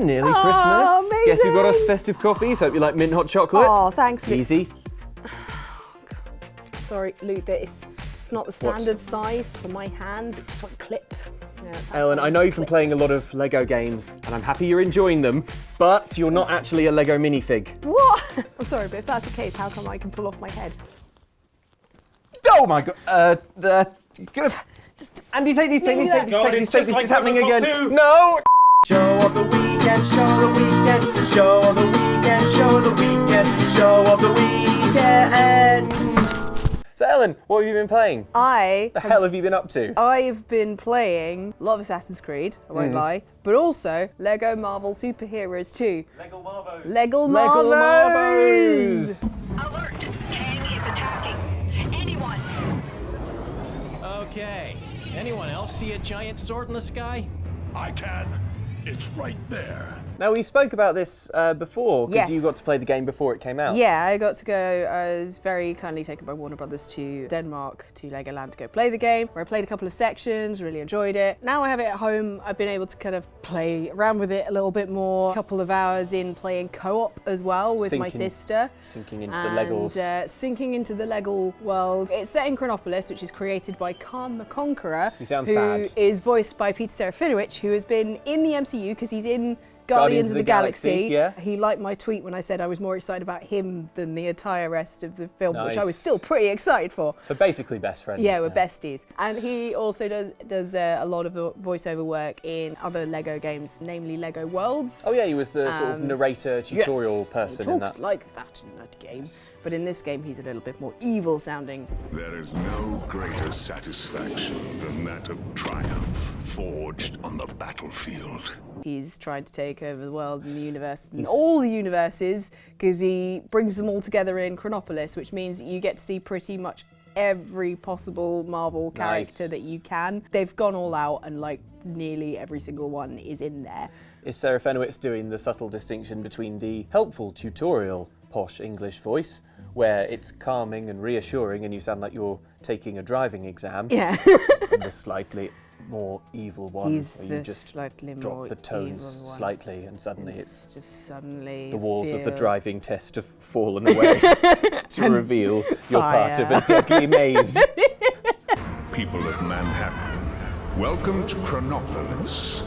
nearly Christmas. Amazing. Guess who got us festive coffees? Hope you like mint hot chocolate. Oh, thanks. Easy. Sorry, Luke, it's not the standard size for my hands. It just won't clip. Yeah, Ellen, I know you've been playing a lot of Lego games, and I'm happy you're enjoying them, but you're not actually a Lego minifig. What? I'm sorry, but if that's the case, how come I can pull off my head? Oh my god! Andy, take these. It's happening again. No! Show of the weekend, show of the weekend, show of the weekend, show of the weekend, show of the weekend. So Ellen, what have you been playing? The hell have you been up to? I've been playing a lot of Assassin's Creed, I won't lie, but also Lego Marvel Superheroes 2. Lego Marvos. Lego Marvos! Alert! Kang is attacking. Anyone? Okay. Anyone else see a giant sword in the sky? I can. It's right there. Now, we spoke about this before, because you got Yes. to play the game before it came out. Yeah, I got to go, I was very kindly taken by Warner Brothers to Denmark, to Legoland to go play the game, where I played a couple of sections, really enjoyed it. Now I have it at home, I've been able to kind of play around with it a little bit more. A couple of hours in playing co-op as well with my sister. Sinking into the Legos. Sinking into the Lego world. It's set in Chronopolis, which is created by Khan the Conqueror, He sounds who bad. is voiced by Peter Serafinowicz, who has been in the MCU because he's in Guardians of the Galaxy. Yeah. He liked my tweet when I said I was more excited about him than the entire rest of the film, which I was Nice. still pretty excited for. So basically best friends. Yeah, we're now. besties. And he also does a lot of the voiceover work in other Lego games, namely Lego Worlds. Oh yeah, he was the sort of narrator tutorial person he in talks that. like that in that game. But in this game, he's a little bit more evil sounding. There is no greater satisfaction than that of triumph forged on the battlefield. He's trying to take over the world and the universe and all the universes because he brings them all together in Chronopolis, which means that you get to see pretty much every possible Marvel character that you can. They've gone all out and like nearly every single one is in there. Is Serafinowicz doing the subtle distinction between the helpful tutorial posh English voice, where it's calming and reassuring and you sound like you're taking a driving exam, Yeah. and the slightly more evil one, He's where you the just slightly drop more the tones evil one. slightly and suddenly It's just suddenly the walls of the feel- driving test have fallen away to reveal you're part of a deadly maze. People of Manhattan, welcome to Chronopolis.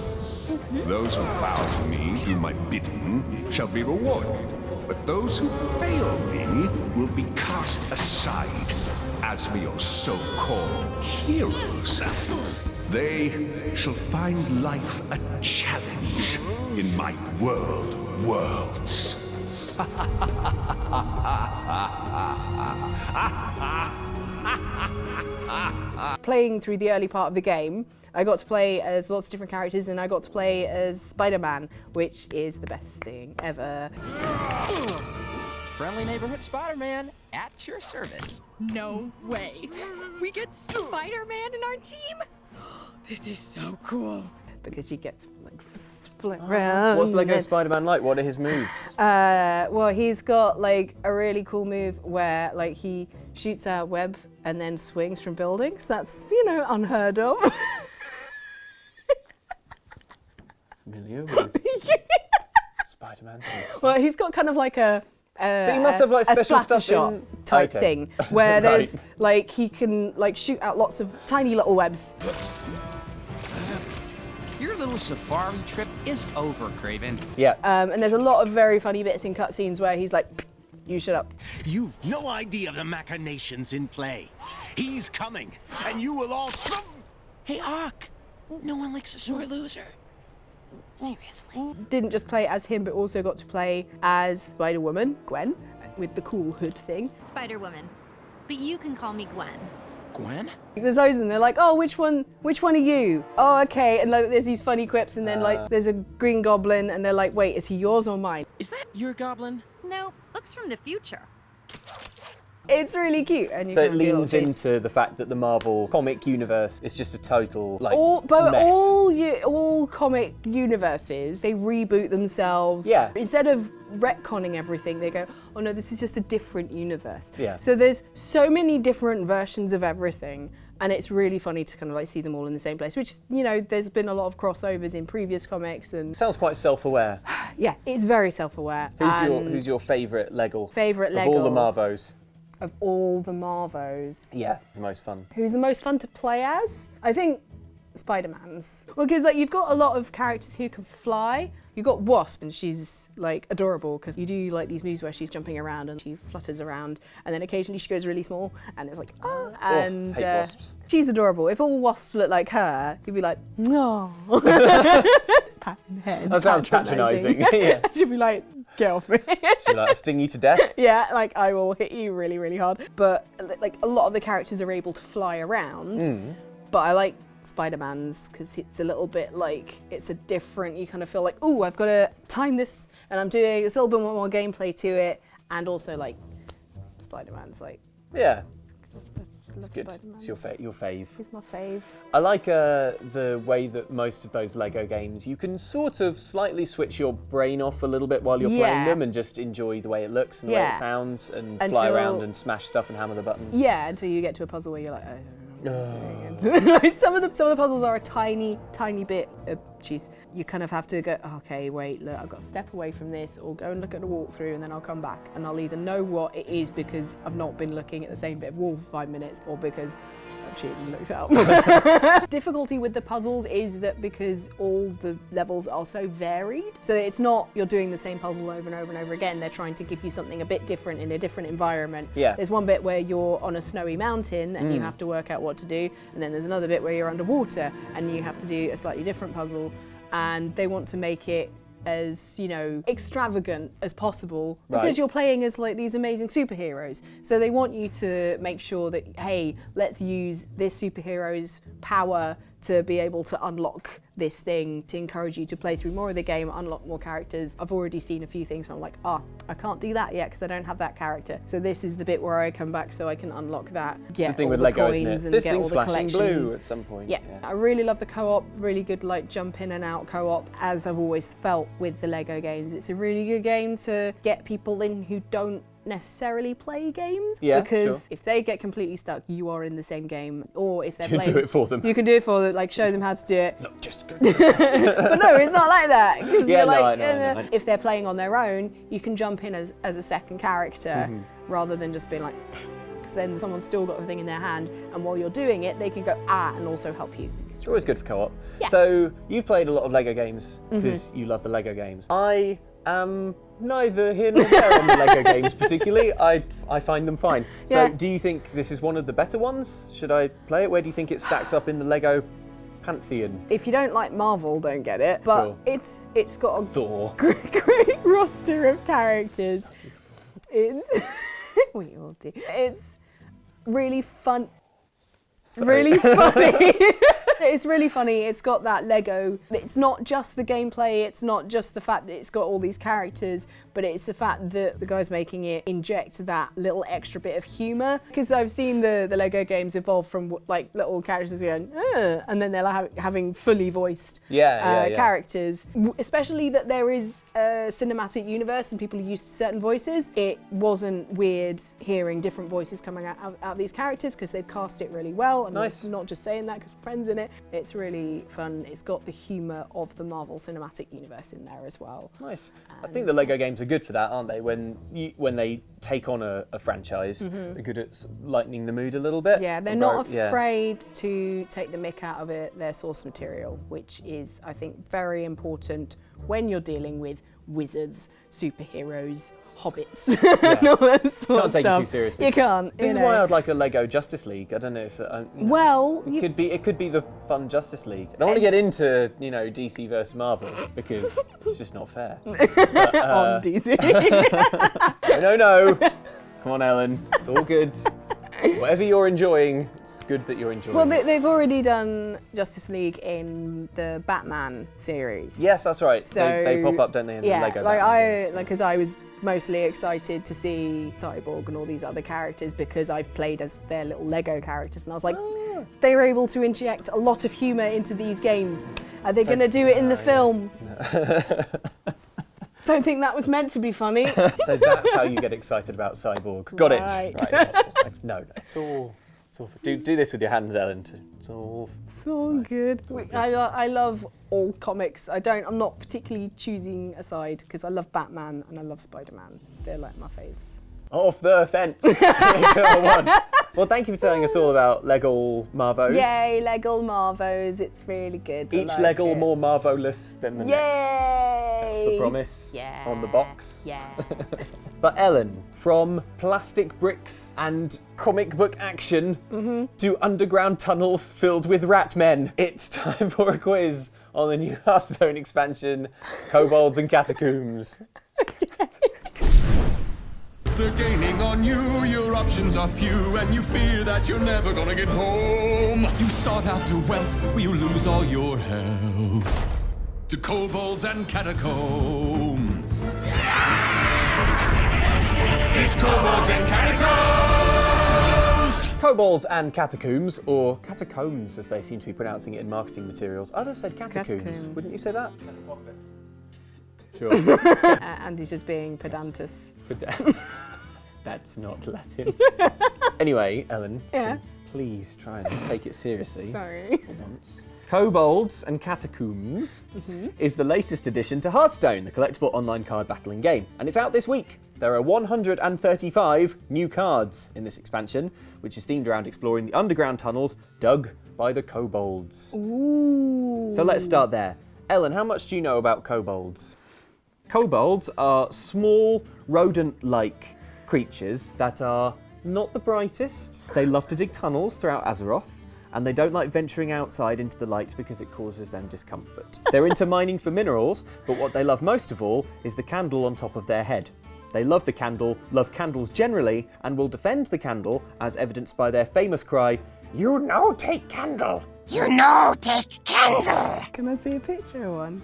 Those who bow to me, do my bidding, shall be rewarded. But those who fail me will be cast aside as for your so-called heroes. They shall find life a challenge in my world of worlds. Playing through the early part of the game, I got to play as lots of different characters and I got to play as Spider-Man, which is the best thing ever. Friendly neighborhood Spider-Man at your service. No way. We get Spider-Man in our team? This is so cool. Because you get to like split around. What's Lego and- Spider-Man like? What are his moves? Well, he's got like a really cool move where like he shoots out a web and then swings from buildings. That's, you know, unheard of. Familiar with Spider-Man moves. Well, he's got kind of like a But he must have like special splatter stuff shot in... type Okay. thing where there's Right. like he can like shoot out lots of tiny little webs. Your little safari trip is over, Craven. Yeah. And there's a lot of very funny bits in cutscenes where he's like, "You shut up." You've no idea of the machinations in play. He's coming, and you will all... Hey, Ock. No one likes a sore loser. Seriously. Didn't just play as him, but also got to play as Spider-Woman, Gwen, with the cool hood thing. Spider-Woman. But you can call me Gwen. Gwen? There's those and they're like, "Oh, which one are you?" "Oh, okay." And like there's these funny quips and then like there's a green goblin and they're like, "Wait, is he yours or mine?" Is that your goblin? No, looks from the future. It's really cute. And you So it can do little leans chase. into the fact that the Marvel comic universe is just a total like But mess. all comic universes, they reboot themselves. Yeah. Instead of retconning everything, they go, "Oh no, this is just a different universe." Yeah. So there's so many different versions of everything, And it's really funny to kind of like see them all in the same place, which, you know, there's been a lot of crossovers in previous comics. And Sounds quite self-aware. yeah, it's very self-aware. Who's your favourite Lego? Favourite Lego? Of all the Marvos. Of all the Marvos. Yeah, the most fun. Who's the most fun to play as? I think Spider-Man's. Well, because like you've got a lot of characters who can fly. You've got Wasp, and she's like adorable because you do like these moves where she's jumping around and she flutters around, and then occasionally she goes really small, and it's like, oh, and hate wasps. she's adorable. If all wasps look like her, you'd be like, no. Patting head. That sounds patronising. Yeah. She'd be like, get off me. She'll like sting you to death. Yeah, like I will hit you really, really hard. But like a lot of the characters are able to fly around, but I like Spider-Man's because it's a little bit like, it's a different, you kind of feel like, oh, I've got to time this, and I'm doing a little bit more gameplay to it, and also like Spider-Man's like, Yeah. It's Good. It's your fave. It's my fave. I like the way that most of those Lego games, you can sort of slightly switch your brain off a little bit while you're playing them and just enjoy the way it looks and the way it sounds and fly around and smash stuff and hammer the buttons. Yeah, until you get to a puzzle where you're like, like some of the puzzles are a tiny bit of cheese. You kind of have to go, okay, wait, look, I've got to step away from this, or go and look at the walkthrough, and then I'll come back and I'll either know what it is because I've not been looking at the same bit of wall for 5 minutes, or because I've cheated and looked out. Difficulty with the puzzles is that because all the levels are so varied, so it's not you're doing the same puzzle over and over and over again. They're trying to give you something a bit different in a different environment. Yeah. There's one bit where you're on a snowy mountain and you have to work out what to do, and then there's another bit where you're underwater and you have to do a slightly different puzzle, and they want to make it as, you know, extravagant as possible because you're playing as like these amazing superheroes. So they want you to make sure that, hey, let's use this superhero's power to be able to unlock this thing, to encourage you to play through more of the game, unlock more characters. I've already seen a few things, and I'm like, I can't do that yet because I don't have that character. So this is the bit where I come back so I can unlock that, get It's the thing all with the Lego, coins isn't it? and This get thing's all the flashing collections. blue at some point. Yeah. I really love the co-op, really good like jump in and out co-op, as I've always felt with the Lego games. It's a really good game to get people in who don't necessarily play games, because if they get completely stuck, you are in the same game, or if they're You playing, can do it for them. You can do it for them, like show them how to do it. No, just go. But no, it's not like that. 'Cause Yeah, you're no, like, I know. if they're playing on their own, you can jump in as a second character rather than just being like, because then someone's still got the thing in their hand, and while you're doing it, they can go and also help you. It's always good for co-op. Yeah. So you've played a lot of Lego games because you love the Lego games. I am neither here nor there on the Lego games particularly. I find them fine. So do you think this is one of the better ones? Should I play it? Where do you think it stacks up in the Lego pantheon? If you don't like Marvel, don't get it. But it's got a Thor. great roster of characters. It's we all do. It's really fun. Really funny. It's really funny. It's got that Lego. It's not just the gameplay. It's not just the fact that it's got all these characters, but it's the fact that the guys making it inject that little extra bit of humour. Because I've seen the Lego games evolve from like little characters going, and then they're like having fully voiced characters. Especially that there is a cinematic universe and people are used to certain voices. It wasn't weird hearing different voices coming out of these characters because they've cast it really well. I'm not just saying that because friends in it. It's really fun. It's got the humour of the Marvel Cinematic Universe in there as well. Nice. I think the Lego games are good for that, aren't they? When they take on a franchise, they're good at sort of lightening the mood a little bit. Yeah, they're not afraid to take the mick out of it, their source material, which is, I think, very important when you're dealing with wizards, superheroes, hobbits, and all that sort Can't of take stuff. it too seriously. You can't. This is why I'd like a Lego Justice League. I don't know if it could be the fun Justice League. I don't want to get into DC versus Marvel because it's just not fair. But, on DC. No. Come on, Ellen. It's all good. Whatever you're enjoying, it's good that you're enjoying. Well, they've already done Justice League in the Batman series. Yes, that's right. So they pop up, don't they, in the Lego Batman games. because I was mostly excited to see Cyborg and all these other characters because I've played as their little Lego characters, and I was like, they were able to inject a lot of humour into these games. Are they going to do it in the film? Don't think that was meant to be funny. So that's how you get excited about Cyborg. Got it. Right. Right. No, it's all Do this with your hands, Ellen. To solve. So good. I love all comics. I'm not particularly choosing a side because I love Batman and I love Spider-Man. They're like my faves. Off the fence. Go on. Well, thank you for telling us all about Leggle Marvos. Yay, Leggle Marvos. It's really good. Each Leggle more marvelous than the next. That's the promise on the box. Yeah. But Ellen, from plastic bricks and comic book action to underground tunnels filled with rat men, it's time for a quiz on the new Hearthstone expansion, Kobolds and Catacombs. They're gaining on you, your options are few, and you fear that you're never gonna get home. You sought after wealth, will you lose all your health? To Kobolds and Catacombs. It's Kobolds and Catacombs! Kobolds and Catacombs, or Catacombs as they seem to be pronouncing it in marketing materials. I'd have said Catacombs. Catacombs. Wouldn't you say that? Sure. Andy's just being pedantus. That's not Latin. Anyway, Ellen, Yeah. please try and take it seriously. Sorry. For once. Kobolds and Catacombs is the latest addition to Hearthstone, the collectible online card battling game, and it's out this week. There are 135 new cards in this expansion, which is themed around exploring the underground tunnels dug by the kobolds. Ooh. So let's start there. Ellen, how much do you know about kobolds? Kobolds are small, rodent-like creatures that are not the brightest. They love to dig tunnels throughout Azeroth, and they don't like venturing outside into the light because it causes them discomfort. They're into mining for minerals, but what they love most of all is the candle on top of their head. They love the candle, love candles generally, and will defend the candle, as evidenced by their famous cry, "You no take candle!" You know, take candle. Can I see a picture of one?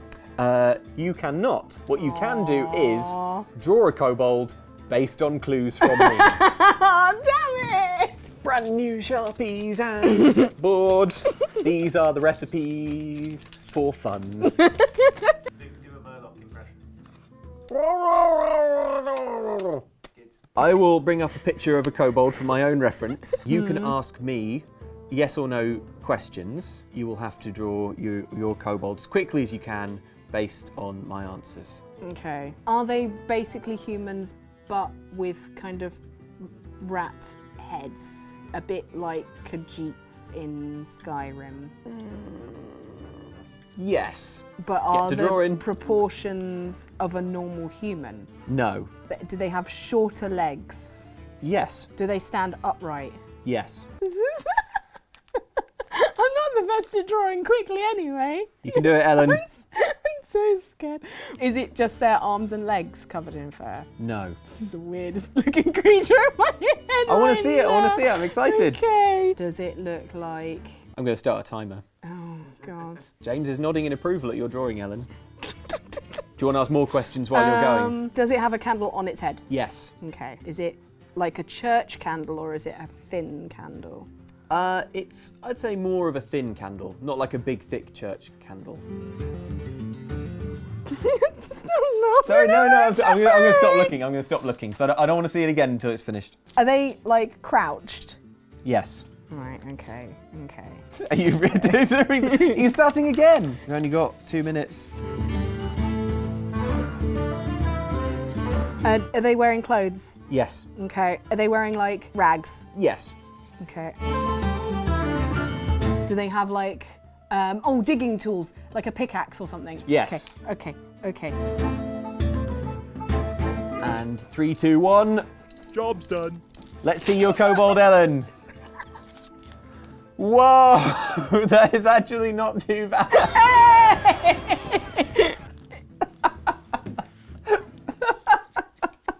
You cannot. What you can do is draw a kobold based on clues from me. Oh, damn it! Brand new Sharpies and board. These are the recipes for fun. I will bring up a picture of a kobold for my own reference. You can ask me yes or no questions. You will have to draw your kobold as quickly as you can based on my answers. Okay. Are they basically humans, but with kind of rat heads? A bit like Khajiits in Skyrim. Yes. But are to the draw in. proportions of a normal human? No. Do they have shorter legs? Yes. Do they stand upright? Yes. I'm not the best at drawing quickly anyway. You can do it, Ellen. I'm so scared. Is it just their arms and legs covered in fur? No. This is the weirdest looking creature in my head. I want to see it. I want to see it. I'm excited. Okay. Does it look like... I'm going to start a timer. Oh, God. James is nodding in approval at your drawing, Ellen. Do you want to ask more questions while you're going? Does it have a candle on its head? Yes. Okay. Is it like a church candle or is it a thin candle? It's, I'd say, more of a thin candle, not like a big, thick church candle. Sorry, no, I'm going to stop looking. I'm going to stop looking. So I don't want to see it again until it's finished. Are they, like, crouched? Yes. Right, okay. Are you starting again? You've only got 2 minutes. Are they wearing clothes? Yes. Okay. Are they wearing, like, rags? Yes. Okay. Do they have, like, digging tools, like a pickaxe or something? Yes. Okay. And 3, 2, 1. Job's done. Let's see your kobold, Ellen. Whoa, that is actually not too bad.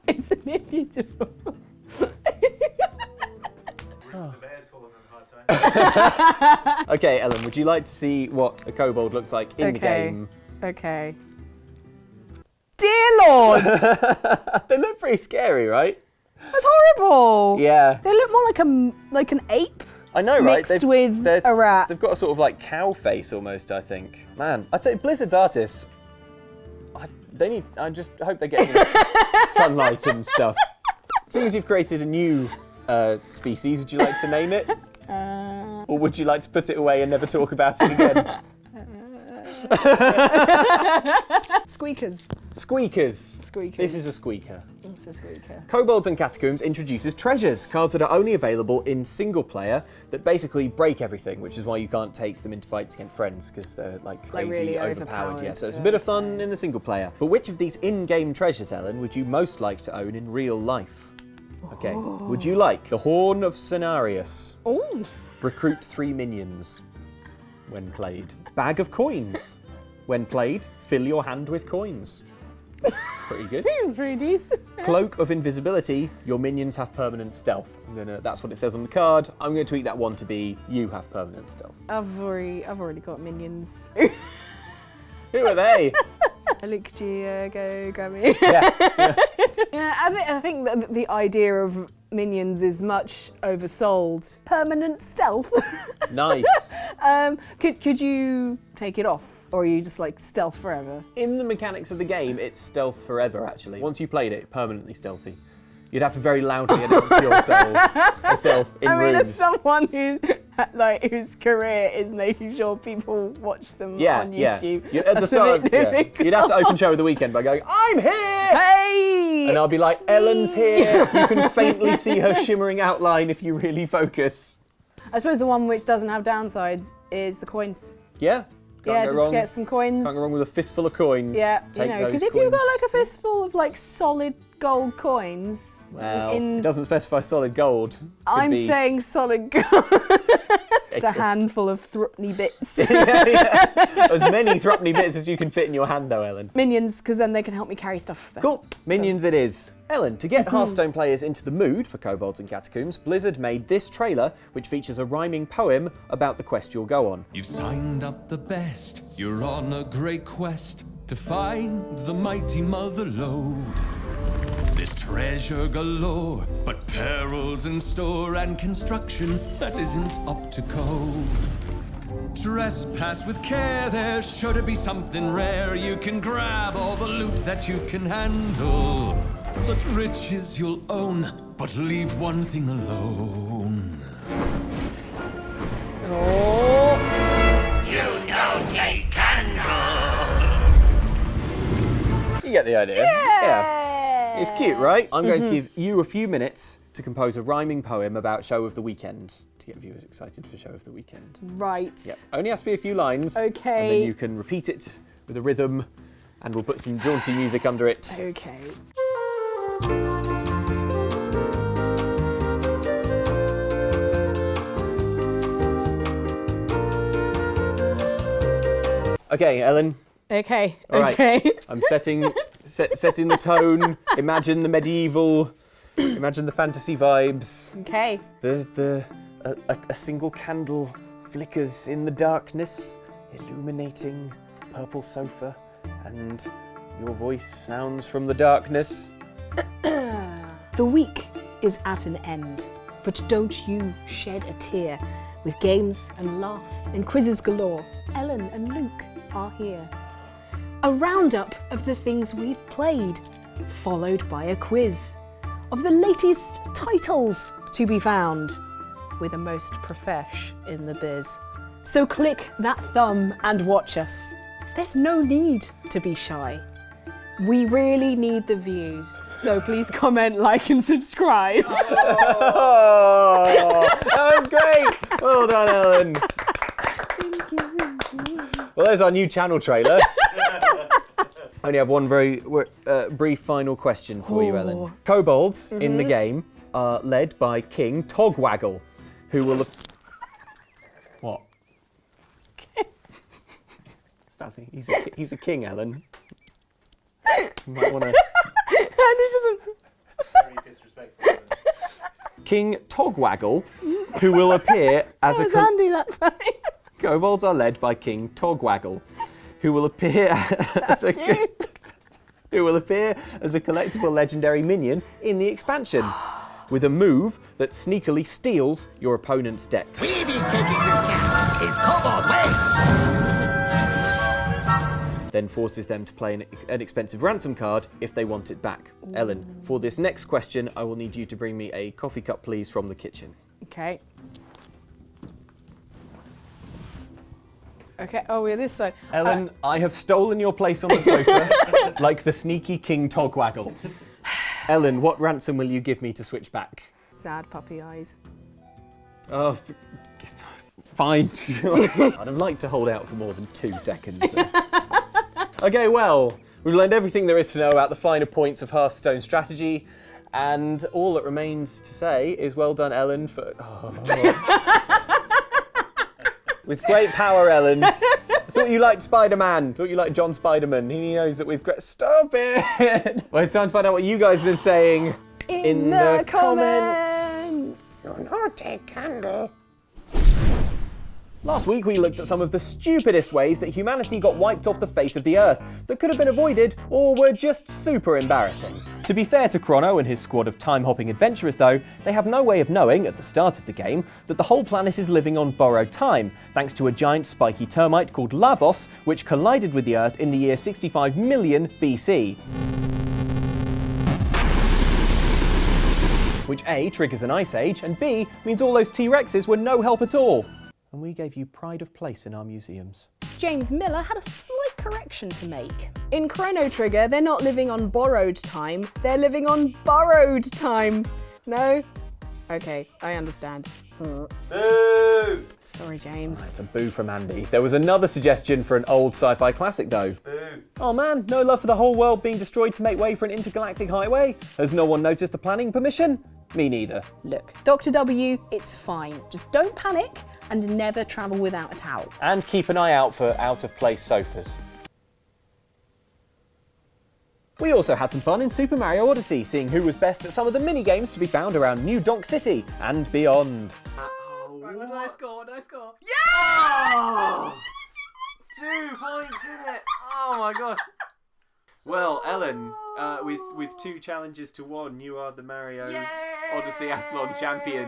Isn't it beautiful? Okay, Ellen, would you like to see what a kobold looks like in the game? Okay. Dear Lord! They look pretty scary, right? That's horrible! Yeah. They look more like an ape. I know, right? Mixed with a rat. They've got a sort of like cow face almost, I think. Man, I'd say Blizzard's artists, I just hope they're getting enough sunlight and stuff. Seeing as you've created a new species, would you like to name it? Or would you like to put it away and never talk about it again? Squeakers. Squeakers. Squeakers. This is a squeaker. It's a squeaker. Kobolds and Catacombs introduces treasures, cards that are only available in single player that basically break everything, which is why you can't take them into fights against friends, because they're like crazy really overpowered. Yeah, so it's a yeah. bit of fun in the single player. But which of these in-game treasures, Ellen, would you most like to own in real life? Okay. Would you like the Horn of Cenarius? Oh. Recruit 3 minions when played. Bag of coins. When played, fill your hand with coins. Pretty good. Pretty decent. Cloak of Invisibility. Your minions have permanent stealth. That's what it says on the card. I'm going to tweak that one to be you have permanent stealth. I've already got minions. Who are they? Look at you, go grab me. Yeah. Yeah, I think that the idea of minions is much oversold. Permanent stealth. Nice. Could you take it off? Or are you just like stealth forever? In the mechanics of the game, it's stealth forever, actually. Once you played it, permanently stealthy. You'd have to very loudly announce yourself in rooms. rooms. As someone whose career is making sure people watch them on YouTube. Yeah. At the start, you'd have to open show of the weekend by going, "I'm here!" Hey! And I'll be like, "Ellen's here." You can faintly see her shimmering outline if you really focus. I suppose the one which doesn't have downsides is the coins. Yeah. Just get some coins. Can't go wrong with a fistful of coins. Yeah, Take because if you've got like a fistful of like solid gold coins, well, it doesn't specify solid gold. I'm saying solid gold. It's a handful of threepenny bits. As many threepenny bits as you can fit in your hand, though, Ellen. Minions, because then they can help me carry stuff. Cool. Minions it is. Ellen, to get Hearthstone players into the mood for Kobolds and Catacombs, Blizzard made this trailer, which features a rhyming poem about the quest you'll go on. You've signed up the best. You're on a great quest to find the mighty mother lode. There's treasure galore, but perils in store and construction that isn't up to code. Trespass with care, there's sure to be something rare. You can grab all the loot that you can handle. Such riches you'll own, but leave one thing alone. You know, take candle. You get the idea. Yeah. It's cute, right? I'm going to give you a few minutes to compose a rhyming poem about Show of the Weekend to get viewers excited for Show of the Weekend. Right. Yep. Only has to be a few lines. Okay. And then you can repeat it with a rhythm, and we'll put some jaunty music under it. Okay. Okay, Ellen. Okay. All right. Okay. I'm setting the tone. Imagine the medieval. Imagine the fantasy vibes. Okay. A single candle flickers in the darkness, illuminating a purple sofa, and your voice sounds from the darkness. The week is at an end, but don't you shed a tear. With games and laughs and quizzes galore, Ellen and Luke are here. A roundup of the things we've played, followed by a quiz of the latest titles to be found, with a most profesh in the biz. So click that thumb and watch us. There's no need to be shy. We really need the views, so please comment, like and subscribe. Oh, that was great! Well done, Ellen. Thank you. Well, there's our new channel trailer. I only have one very brief final question for you, Ellen. Kobolds in the game are led by King Togwaggle, who will... What? Staffy, he's a king, Ellen. You might want to... Very disrespectful. King Togwaggle, who will appear as That was Andy that time. Kobolds are led by King Togwaggle, who will appear as a collectible legendary minion in the expansion, with a move that sneakily steals your opponent's deck. We be taking this cat his kobold way. Then forces them to play an expensive ransom card if they want it back. Ooh. Ellen, for this next question, I will need you to bring me a coffee cup, please, from the kitchen. Okay. Okay, oh, we're this side. Ellen, I have stolen your place on the sofa like the sneaky King Togwaggle. Ellen, what ransom will you give me to switch back? Sad puppy eyes. Oh, fine. I'd have liked to hold out for more than 2 seconds there. Okay, well, we've learned everything there is to know about the finer points of Hearthstone strategy, and all that remains to say is well done, Ellen, for... With great power, Ellen. I thought you liked Spider-Man. Thought you liked John Spiderman. He knows that with great... Stop it! Well, it's time to find out what you guys have been saying in the comments. You're not a candle. Last week we looked at some of the stupidest ways that humanity got wiped off the face of the earth that could have been avoided or were just super embarrassing. To be fair to Chrono and his squad of time-hopping adventurers though, they have no way of knowing, at the start of the game, that the whole planet is living on borrowed time, thanks to a giant spiky termite called Lavos, which collided with the Earth in the year 65 million BC. Which A, triggers an ice age, and B, means all those T-Rexes were no help at all. And we gave you pride of place in our museums. James Miller had a slight correction to make. In Chrono Trigger, they're not living on borrowed time, they're living on borrowed time. No? Okay, I understand. Boo! Sorry, James. That's a boo from Andy. There was another suggestion for an old sci-fi classic though. Boo. Oh man, no love for the whole world being destroyed to make way for an intergalactic highway? Has no one noticed the planning permission? Me neither. Look, Dr. W, it's fine. Just don't panic and never travel without a towel. And keep an eye out for out-of-place sofas. We also had some fun in Super Mario Odyssey, seeing who was best at some of the mini-games to be found around New Donk City and beyond. Right, what did I score? What did I score? Yeah! 2 points in it! Oh my gosh. Well, Ellen, with 2 challenges to 1, you are the Mario Odyssey Athlon champion.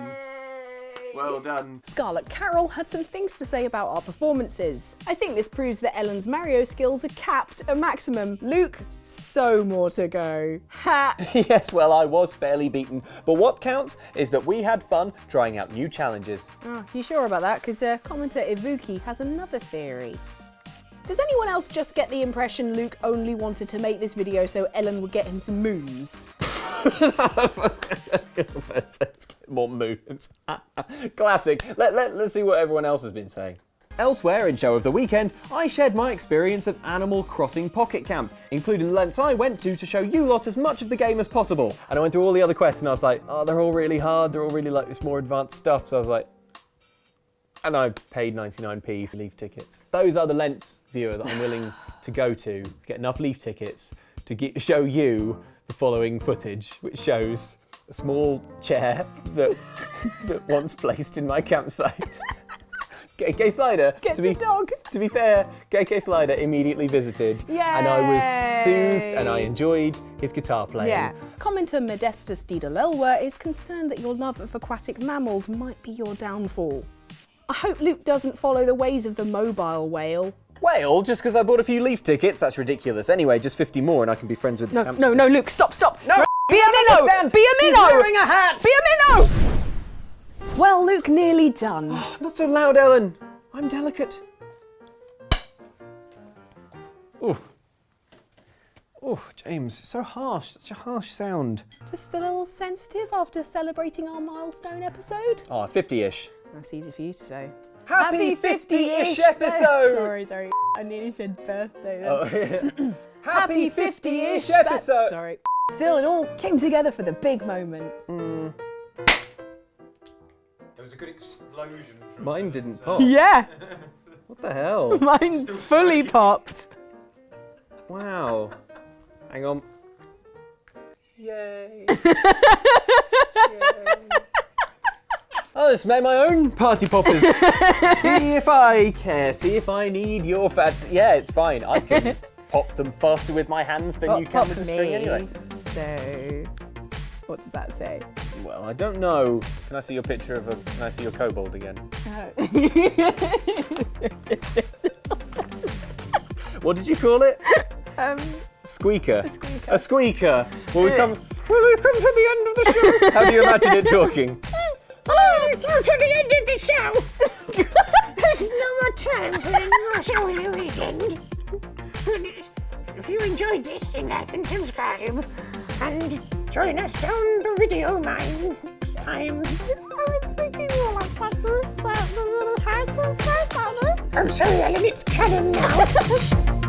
Well done. Scarlet Carol had some things to say about our performances. I think this proves that Ellen's Mario skills are capped at maximum. Luke, so more to go. Ha! Yes, well, I was fairly beaten. But what counts is that we had fun trying out new challenges. Oh, you sure about that? Because commenter Ivuki has another theory. Does anyone else just get the impression Luke only wanted to make this video so Ellen would get him some moons? More moons. Classic. Let's see what everyone else has been saying. Elsewhere in Show of the Weekend, I shared my experience of Animal Crossing Pocket Camp, including the lengths I went to show you lot as much of the game as possible. And I went through all the other quests and I was like, oh, they're all really hard, they're all really like this more advanced stuff. So I was like, and I paid 99p for leaf tickets. Those are the lengths, viewer, that I'm willing to go to get enough leaf tickets to show you the following footage, which shows a small chair that once placed in my campsite. KK Slider, to be fair, KK Slider immediately visited. Yay! And I was soothed and I enjoyed his guitar playing. Yeah. Commenter Modestus Didalelwa is concerned that your love of aquatic mammals might be your downfall. I hope Luke doesn't follow the ways of the mobile whale. Whale? Just because I bought a few leaf tickets? That's ridiculous. Anyway, just 50 more and I can be friends with this hamster. No, Luke, stop. No! Be a minnow! Be a minnow! He's wearing a hat! Be a minnow! Well, Luke, nearly done. Not so loud, Ellen. I'm delicate. Ooh. Ooh, James, so harsh. Such a harsh sound. Just a little sensitive after celebrating our milestone episode? Oh, 50-ish. That's easy for you to say. Happy 50-ish episode! Sorry. I nearly said birthday then. Oh, yeah. Happy 50-ish episode! Sorry. Still, it all came together for the big moment. There was a good explosion. Mine didn't pop. Yeah! What the hell? Mine fully popped. Wow. Hang on. Yay. Oh, just made my own party poppers. See if I care, see if I need your fats. Yeah, it's fine. I can pop them faster with my hands than you can with a string anyway. So, what does that say? Well, I don't know. Can I see your picture of can I see your kobold again? What did you call it? Squeaker. A squeaker. Well, we've come to the end of the show. How do you imagine it talking? Hello, come to the end of the show. This No more time for the show of the weekend. If you enjoyed this, then like and subscribe. And join us down the video mines next time. I'm sorry, Ellen, it's canon now.